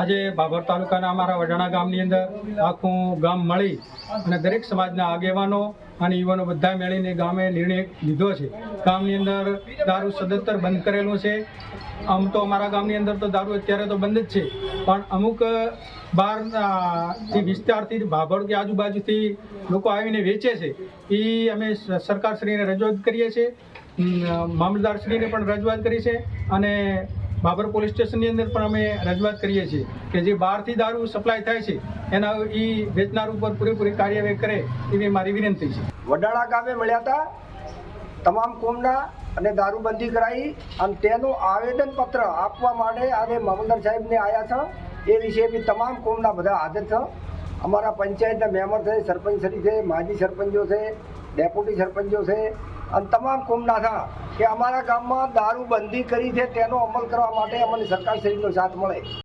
આજે ભાભર તાલુકાના અમારા વડાણા ગામની અંદર આખું ગામ મળી અને દરેક સમાજના આગેવાનો અને યુવાનો બધા મળીને ગામે નિર્ણય લીધો છે. ગામની અંદર દારૂ સદંતર બંધ કરેલું છે. આમ તો અમારા ગામની અંદર તો દારૂ અત્યારે તો બંધ જ છે, પણ અમુક બહારથી વિસ્તારથી ભાભર કે આજુબાજુથી લોકો આવીને વેચે છે. એ અમે સરકારશ્રીને રજૂઆત કરીએ છીએ, મામલતદારશ્રીને પણ રજૂઆત કરી છે અને ભાભર પોલીસ સ્ટેશનની અંદર પણ અમે રજૂઆત કરીએ છીએ કે જે બહારથી દારૂ સપ્લાય થાય છે એના એ વેચનાર ઉપર પૂરેપૂરી કાર્યવાહી કરે એવી મારી વિનંતી છે. વડાણા ગામે મળ્યા હતા તમામ કોમના અને દારૂબંધી કરાવી અને તેનું આવેદનપત્ર આપવા માટે આજે મામલતદાર સાહેબને આવ્યા છે. એ વિશે બી તમામ કોમના બધા હાજર છે. અમારા પંચાયતના મેમ્બર છે, સરપંચશ્રી છે, માજી સરપંચો છે, ડેપ્યુટી સરપંચો છે અને તમામ કોમના છે કે અમારા ગામમાં દારૂબંધી કરી છે તેનો અમલ કરવા માટે અમને સરકારશ્રીનો સાથ મળે.